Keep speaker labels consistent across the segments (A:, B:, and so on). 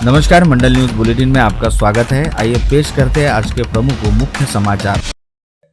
A: नमस्कार, मंडल news bulletin में आपका स्वागत है। आइए पेश करते हैं आज के प्रमुख व मुख्य समाचार।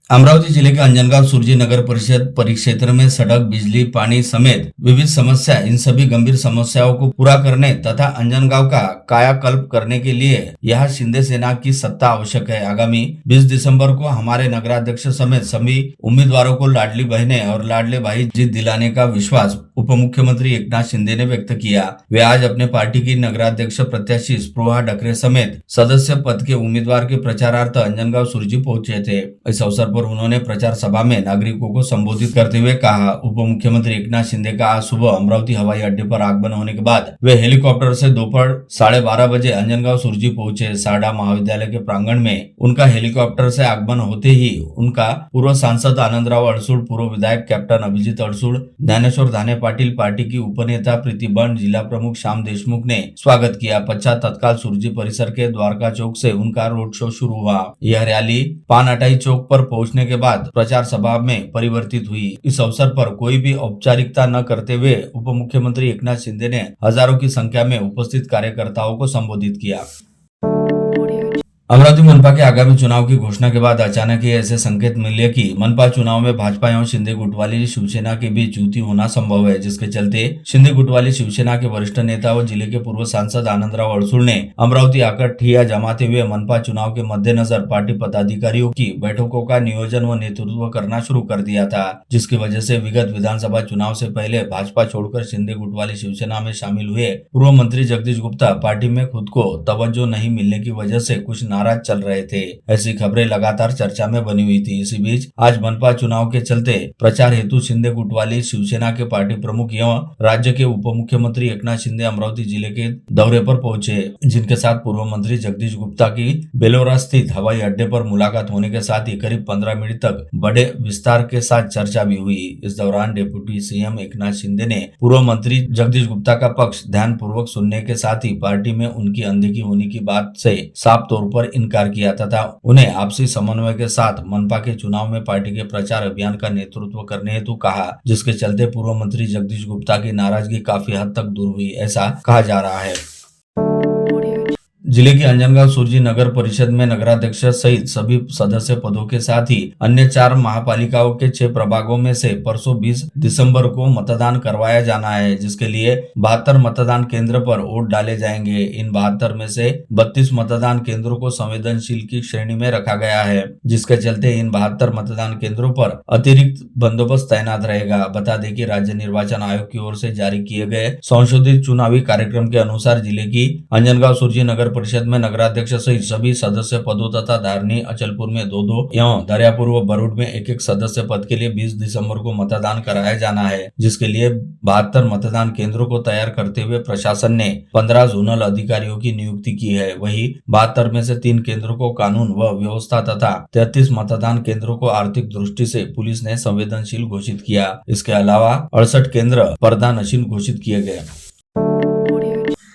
A: अमरावती जिले के अंजनगांव सुरजी नगर परिषद परिक्षेत्र में सड़क, बिजली, पानी समेत विविध समस्या, इन सभी गंभीर समस्याओं को पूरा करने तथा अंजनगांव का कायाकल्प करने के लिए यह शिंदे सेना की सत्ता आवश्यक है। आगामी 20 दिसंबर को हमारे नगराध्यक्ष समेत सभी उम्मीदवारों को लाडली बहनें और लाडले भाई जीत दिलाने का विश्वास उप मुख्यमंत्री एकनाथ शिंदे ने व्यक्त किया। वे आज अपने पार्टी की नगराध्यक्ष प्रत्याशी स्पृहा डकरे समेत सदस्य पद के उम्मीदवार के प्रचारार्थ अंजनगांव सुरजी पहुंचे थे। इस अवसर पर उन्होंने प्रचार सभा में नागरिकों को संबोधित करते हुए कहा, उप मुख्यमंत्री एकनाथ शिंदे का आज सुबह अमरावती हवाई अड्डे पर आगमन होने के बाद वे हेलीकॉप्टर से दोपहर 12:30 बजे अंजनगांव सुरजी पहुंचे। सारडा महाविद्यालय के प्रांगण में उनका हेलीकॉप्टर से आगमन होते ही उनका पूर्व सांसद आनंदराव अड़सूड़, पूर्व विधायक कैप्टन अभिजीत अड़सूड़, ज्ञानेश्वर धाने पाटिल, पार्टी की उपनेता प्रीति बंड, जिला प्रमुख श्याम देशमुख ने स्वागत किया। पश्चात तत्काल सुरजी परिसर के द्वारका चौक से उनका रोड शो शुरू हुआ। यह रैली पान अटाई चौक पर पहुंचने के बाद प्रचार सभा में परिवर्तित हुई। इस अवसर पर कोई भी औपचारिकता न करते हुए उप मुख्यमंत्री एकनाथ शिंदे ने हजारों की संख्या में उपस्थित कार्यकर्ताओं को संबोधित किया। अमरावती मनपा के आगामी चुनाव की घोषणा के बाद अचानक ही ऐसे संकेत मिले कि मनपा चुनाव में भाजपा एवं शिंदे गुटवाली शिवसेना के बीच युति होना संभव है, जिसके चलते शिंदे गुटवाली शिवसेना के वरिष्ठ नेता व जिले के पूर्व सांसद आनंदराव अड़सूड़ ने अमरावती आकर ठिया जमाते हुए मनपा चुनाव के मद्देनजर पार्टी पदाधिकारियों की बैठकों का नियोजन व नेतृत्व करना शुरू कर दिया था, जिसकी वजह से विगत विधानसभा चुनाव से पहले भाजपा छोड़कर शिंदे गुटवाली शिवसेना में शामिल हुए पूर्व मंत्री जगदीश गुप्ता पार्टी में खुद को तवज्जो नहीं मिलने की वजह से कुछ नाराज चल रहे थे। ऐसी खबरें लगातार चर्चा में बनी हुई थी। इसी बीच आज मनपा चुनाव के चलते प्रचार हेतु शिंदे गुटवाली शिवसेना के पार्टी प्रमुख एवं राज्य के उप मुख्यमंत्री एकनाथ शिंदे अमरावती जिले के दौरे पर पहुंचे, जिनके साथ पूर्व मंत्री जगदीश गुप्ता की बेलोरा स्थित हवाई अड्डे पर मुलाकात होने के साथ ही करीब 15 मिनट तक बड़े विस्तार के साथ चर्चा भी हुई। इस दौरान डिप्टी सीएम एकनाथ शिंदे ने पूर्व मंत्री जगदीश गुप्ता का पक्ष ध्यान पूर्वक सुनने के साथ ही पार्टी में उनकी अनदेखी होने की बात से साफ तौर पर इनकार किया तथा उन्हें आपसी समन्वय के साथ मनपा के चुनाव में पार्टी के प्रचार अभियान का नेतृत्व करने हेतु कहा, जिसके चलते पूर्व मंत्री जगदीश गुप्ता की नाराजगी काफी हद तक दूर हुई, ऐसा कहा जा रहा है। जिले की अंजनगांव सुरजी नगर परिषद में नगराध्यक्ष सहित सभी सदस्य पदों के साथ ही अन्य 4 महापालिकाओं के 6 प्रभागों में से परसों 20 दिसंबर को मतदान करवाया जाना है, जिसके लिए 72 मतदान केंद्र पर वोट डाले जाएंगे। इन 72 में से 32 मतदान केंद्रों को संवेदनशील की श्रेणी में रखा गया है, जिसके चलते इन 72 मतदान केंद्रों पर अतिरिक्त बंदोबस्त तैनात रहेगा। बता दें कि राज्य निर्वाचन आयोग की ओर से जारी किए गए संशोधित चुनावी कार्यक्रम के अनुसार जिले की अंजनगांव सुरजी नगर परिषद में नगराध्यक्ष सहित सभी सदस्य पदों तथा धारनी, अचलपुर में 2-2 एवं दरियापुर व बरूड में 1-1 सदस्य पद के लिए 20 दिसंबर को मतदान कराया जाना है, जिसके लिए 72 मतदान केंद्रों को तैयार करते हुए प्रशासन ने 15 जोनल अधिकारियों की नियुक्ति की है। वहीं 72 में से 3 केंद्रों को कानून व व्यवस्था तथा 33 मतदान केंद्रों को आर्थिक दृष्टि से पुलिस ने संवेदनशील घोषित किया। इसके अलावा 68 केंद्र पर्दानशील घोषित किए गए।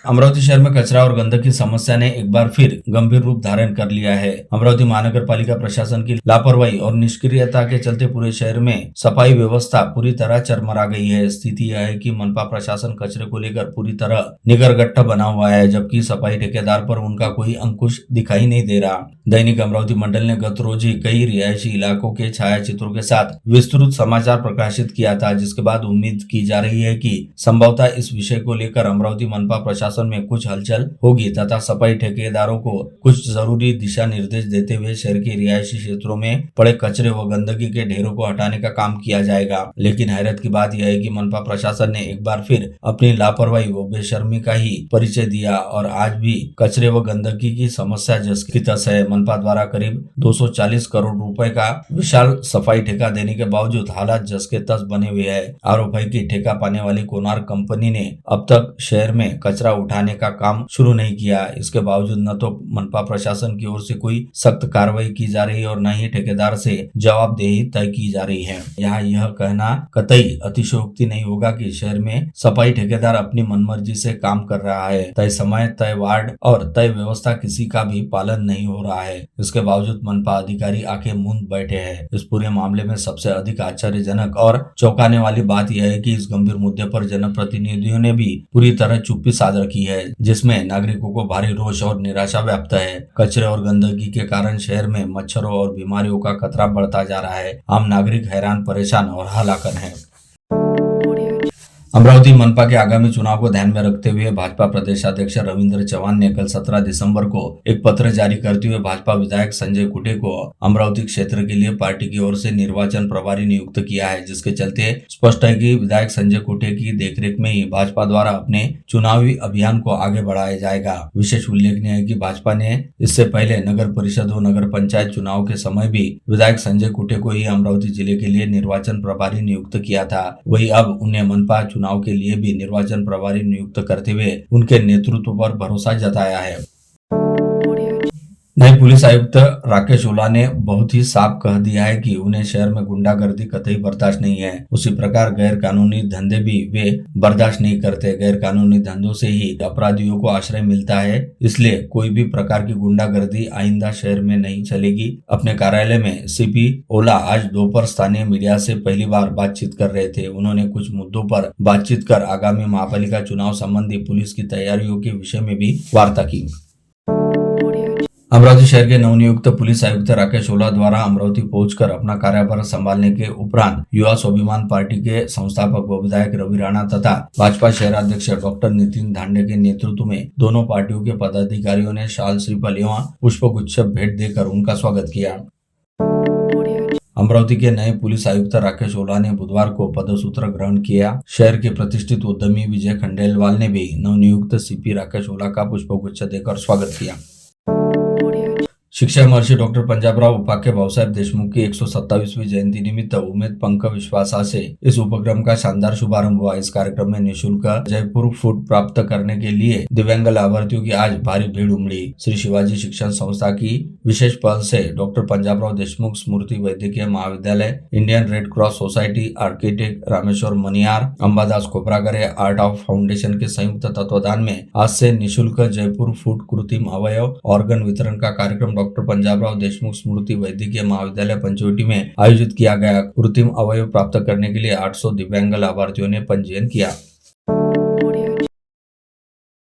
A: अमरावती शहर में कचरा और गंदगी की समस्या ने एक बार फिर गंभीर रूप धारण कर लिया है। अमरावती महानगर पालिका प्रशासन की लापरवाही और निष्क्रियता के चलते पूरे शहर में सफाई व्यवस्था पूरी तरह चरमरा गई है। स्थिति यह है कि मनपा प्रशासन कचरे को लेकर पूरी तरह निगरगट्टा बना हुआ है, जबकि सफाई ठेकेदार पर उनका कोई अंकुश दिखाई नहीं दे रहा। दैनिक अमरावती मंडल ने गत रोज ही कई रिहायशी इलाकों के छायाचित्रों के साथ विस्तृत समाचार प्रकाशित किया था, जिसके बाद उम्मीद की जा रही है कि संभवतः इस विषय को लेकर अमरावती मनपा प्रशासन में कुछ हलचल होगी तथा सफाई ठेकेदारों को कुछ जरूरी दिशा निर्देश देते हुए शहर के रिहायशी क्षेत्रों में पड़े कचरे व गंदगी के ढेरों को हटाने का काम किया जाएगा। लेकिन हैरत की बात यह है कि मनपा प्रशासन ने एक बार फिर अपनी लापरवाही व बेशर्मी का ही परिचय दिया और आज भी कचरे व गंदगी की समस्या जस की तस है। मनपा द्वारा करीब 240 करोड़ रुपए का विशाल सफाई ठेका देने के बावजूद हालात जस के तस बने हुए है। आरोप है कि ठेका पाने वाली कोणार्क कंपनी ने अब तक शहर में कचरा उठाने का काम शुरू नहीं किया। इसके बावजूद न तो मनपा प्रशासन की ओर से कोई सख्त कार्रवाई की जा रही है और न ही ठेकेदार से जवाबदेही तय की जा रही है। यहाँ यह कहना कतई अतिशयोक्ति नहीं होगा कि शहर में सफाई ठेकेदार अपनी मनमर्जी से काम कर रहा है। तय समय, तय वार्ड और तय व्यवस्था किसी का भी पालन नहीं हो रहा है। इसके बावजूद मनपा अधिकारी आंखें मूंद बैठे हैं। इस पूरे मामले में सबसे अधिक आश्चर्यजनक और चौंकाने वाली बात यह है कि इस गंभीर मुद्दे पर जनप्रतिनिधियों ने भी पूरी तरह चुप्पी साध रखी की है, जिसमें नागरिकों को भारी रोष और निराशा व्याप्त है। कचरे और गंदगी के कारण शहर में मच्छरों और बीमारियों का खतरा बढ़ता जा रहा है। आम नागरिक हैरान, परेशान और हलाकन है। अमरावती मनपा के आगामी चुनाव को ध्यान में रखते हुए भाजपा प्रदेशाध्यक्ष रविंद्र चौहान ने कल 17 दिसंबर को एक पत्र जारी करते हुए भाजपा विधायक संजय कुटे को अमरावती क्षेत्र के लिए पार्टी की ओर से निर्वाचन प्रभारी नियुक्त किया है, जिसके चलते स्पष्ट है कि विधायक संजय कुटे की देखरेख में ही भाजपा द्वारा अपने चुनावी अभियान को आगे बढ़ाया जाएगा। विशेष उल्लेखनीय है कि भाजपा ने इससे पहले नगर परिषद और नगर पंचायत चुनाव के समय भी विधायक संजय कुटे को ही अमरावती जिले के लिए निर्वाचन प्रभारी नियुक्त किया था। वही अब उन्हें मनपा चुनाव के लिए भी निर्वाचन प्रभारी नियुक्त करते हुए उनके नेतृत्व पर भरोसा जताया है। नए पुलिस आयुक्त राकेश ओला ने बहुत ही साफ कह दिया है कि उन्हें शहर में गुंडागर्दी कतई बर्दाश्त नहीं है। उसी प्रकार गैर कानूनी धंधे भी वे बर्दाश्त नहीं करते। गैर कानूनी धंधों से ही अपराधियों को आश्रय मिलता है, इसलिए कोई भी प्रकार की गुंडागर्दी आइंदा शहर में नहीं चलेगी। अपने कार्यालय में सीपी ओला आज दोपहर स्थानीय मीडिया से पहली बार बातचीत कर रहे थे। उन्होंने कुछ मुद्दों पर बातचीत कर आगामी महापालिका चुनाव संबंधी पुलिस की तैयारियों के विषय में भी वार्ता की। अमरावती शहर के नवनियुक्त पुलिस आयुक्त राकेश ओला द्वारा अमरावती पहुंचकर अपना कार्यभार संभालने के उपरांत युवा स्वाभिमान पार्टी के संस्थापक व विधायक रवि राणा तथा भाजपा शहराध्यक्ष डॉक्टर नितिन धांडे के नेतृत्व में दोनों पार्टियों के पदाधिकारियों ने शाल, श्रीफल एवं पुष्पगुच्छ भेंट देकर उनका स्वागत किया। अमरावती के नए पुलिस आयुक्त राकेश ओला ने बुधवार को पदसूत्र ग्रहण किया। शहर के प्रतिष्ठित उद्यमी विजय खंडेलवाल ने भी नवनियुक्त सीपी राकेश ओला का पुष्पगुच्छ देकर स्वागत किया। शिक्षा महर्षि डॉक्टर पंजाबराव उपाख्य भाऊसाहेब देशमुख की 127वीं जयंती निमित्त उम्मेद पंख विश्वासा से इस उपक्रम का शानदार शुभारंभ हुआ। इस कार्यक्रम में निःशुल्क जयपुर फूड प्राप्त करने के लिए दिव्यांग लाभार्थियों की आज भारी भीड़ उमड़ी। श्री शिवाजी शिक्षण संस्था की विशेष पहल से doctor Panjabrao Deshmukh Smriti Vaidyakiya Mahavidyalaya, Indian Red Cross Society, architect Rameshwar Maniyar, Ambadas Khoparagare art of foundation के संयुक्त तत्वाधान में आज से निःशुल्क जयपुर फूड कृत्रिम अवयव ऑर्गन वितरण का कार्यक्रम डॉक्टर पंजाबराव देशमुख स्मृति वैद्यकीय महाविद्यालय पंचवटी में आयोजित किया गया। कृत्रिम अवयव प्राप्त करने के लिए 800 दिव्यांग लाभार्थियों ने पंजीयन किया।